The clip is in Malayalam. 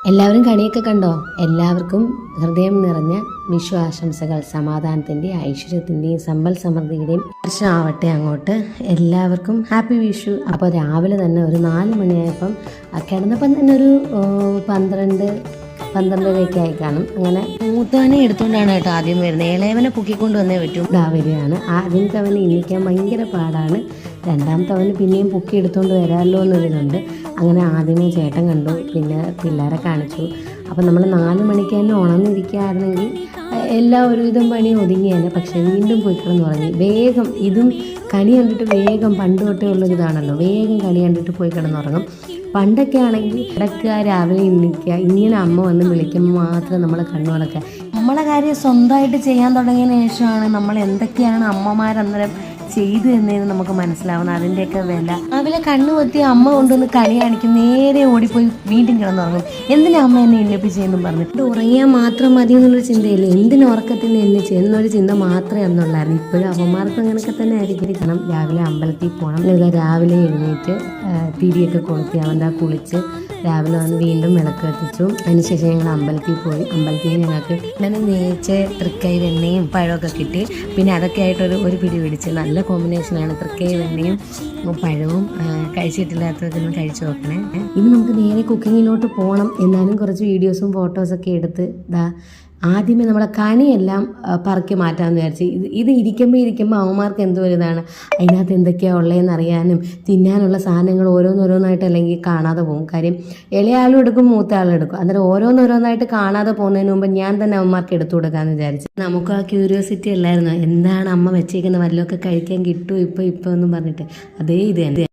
എല്ലാവരും കണിയൊക്കെ കണ്ടോ? എല്ലാവർക്കും ഹൃദയം നിറഞ്ഞ വിഷു ആശംസകൾ. സമാധാനത്തിൻ്റെ, ഐശ്വര്യത്തിൻ്റെയും സമ്പൽ സമൃദ്ധിയുടെയും വർഷമാവട്ടെ അങ്ങോട്ട്. എല്ലാവർക്കും ഹാപ്പി വിഷു. അപ്പോൾ രാവിലെ തന്നെ ഒരു 4 മണിയായപ്പം കിടന്നപ്പം തന്നെ ഒരു 12-12:30 ആയി കാണും. അങ്ങനെ മൂത്തവനെ എടുത്തുകൊണ്ടാണ് കേട്ടോ ആദ്യം വരുന്നത്. ഇളയവനെ പൊക്കിക്കൊണ്ട് വന്നേ പറ്റും. ഇതാ വരികയാണ്. ആദ്യത്തെ അവന് എണ്ണിക്കാൻ ഭയങ്കര പാടാണ്. രണ്ടാമത്തെ അവന് പിന്നെയും പൊക്കി എടുത്തുകൊണ്ട് വരാമല്ലോ എന്നൊരിതുണ്ട്. അങ്ങനെ ആദ്യമേ ചേട്ടൻ കണ്ടു, പിന്നെ പിള്ളേരെ കാണിച്ചു. അപ്പം നമ്മൾ 4 മണിക്ക് തന്നെ ഉണർന്നിരിക്കുകയായിരുന്നെങ്കിൽ എല്ലാ ഒരുവിധം പണി ഒതുങ്ങിയാണ്. പക്ഷേ വീണ്ടും പോയി കിടന്നുറങ്ങി. വേഗം ഇതും കണി കണ്ടിട്ട് വേഗം പണ്ട് തൊട്ടേ ഉള്ളൊരിതാണല്ലോ, വേഗം കണി കണ്ടിട്ട് പോയി കിടന്നുറങ്ങും. പണ്ടൊക്കെ ആണെങ്കിൽ കിടക്കുക, രാവിലെ എണ്ണിക്കുക, ഇങ്ങനെ അമ്മ വന്ന് വിളിക്കുമ്പോൾ മാത്രം നമ്മൾ കണ്ണു തുറക്കുക. നമ്മളെ കാര്യം സ്വന്തമായിട്ട് ചെയ്യാൻ തുടങ്ങിയതിന് ശേഷമാണ് നമ്മൾ എന്തൊക്കെയാണ് അമ്മമാരന്നേരം ചെയ്തു എന്നതിന് നമുക്ക് മനസ്സിലാവുന്നത്, അതിൻ്റെയൊക്കെ വില. രാവിലെ കണ്ണു പൊത്തി അമ്മ കൊണ്ടുവന്ന് കണി കാണിക്കും, നേരെ ഓടിപ്പോയി വീണ്ടും കിടന്നുറങ്ങും. എന്തിനാ അമ്മ എന്നെ എണ്ണിപ്പിച്ചെന്നും പറഞ്ഞിട്ട് ഉറങ്ങിയാൽ മാത്രം മതി എന്നുള്ളൊരു ചിന്തയില്ലേ, എന്തിനു ഉറക്കത്തിൽ എണ്ണിച്ച് എന്നൊരു ചിന്ത മാത്രമേ അന്നുള്ളായിരുന്നു. ഇപ്പോഴും അമ്മമാർക്ക് അങ്ങനെയൊക്കെ തന്നെ ആയിരിക്കണം. രാവിലെ അമ്പലത്തിൽ പോകണം. രാവിലെ എഴുന്നേറ്റ് തിരിയൊക്കെ കൊളുത്തി അവൻ്റെ കുളിച്ച് രാവിലെ വന്ന് വീണ്ടും വിളക്ക് കത്തിച്ചു. അതിനുശേഷം ഞങ്ങൾ അമ്പലത്തിൽ പോയി. അമ്പലത്തിൽ ഞങ്ങൾക്ക് ഇങ്ങനെ നേച്ച് തൃക്കൈ വെണ്ണയും പഴമൊക്കെ കിട്ടി. പിന്നെ അതൊക്കെ ആയിട്ടൊരു പിടി പിടിച്ച്. നല്ല കോമ്പിനേഷനാണ് തൃക്കൈ വെണ്ണയും പഴവും. കഴിച്ചിട്ടില്ലാത്തതൊന്നും കഴിച്ചു നോക്കണേ. ഇനി നമുക്ക് നേരെ കുക്കിങ്ങിലോട്ട് പോകണം. എന്നാലും കുറച്ച് വീഡിയോസും ഫോട്ടോസൊക്കെ എടുത്ത് ആദ്യമേ നമ്മളെ കണിയെല്ലാം പറക്കി മാറ്റാമെന്ന് വിചാരിച്ച്. ഇത് ഇരിക്കുമ്പോൾ അവന്മാർക്ക് എന്തോ ഒരിതാണ്, അതിനകത്ത് എന്തൊക്കെയാണ് ഉള്ളതെന്ന് അറിയാനും തിന്നാനുള്ള സാധനങ്ങൾ ഓരോന്നോരോന്നായിട്ട് അല്ലെങ്കിൽ കാണാതെ പോകും. കാര്യം ഇളയാളും എടുക്കും, മൂത്ത ആളും എടുക്കും. അന്നേരം ഓരോന്നോരോന്നായിട്ട് കാണാതെ പോകുന്നതിന് മുമ്പ് ഞാൻ തന്നെ അവന്മാർക്ക് എടുത്തു കൊടുക്കാമെന്ന് വിചാരിച്ചു. നമുക്ക് ആ ക്യൂരിയോസിറ്റി അല്ലായിരുന്നു, എന്താണ് അമ്മ വെച്ചേക്കുന്നത്, വല്ലതൊക്കെ കഴിക്കാൻ കിട്ടുമോ ഇപ്പോൾ എന്നും പറഞ്ഞിട്ട്. അതേ ഇത് തന്നെ.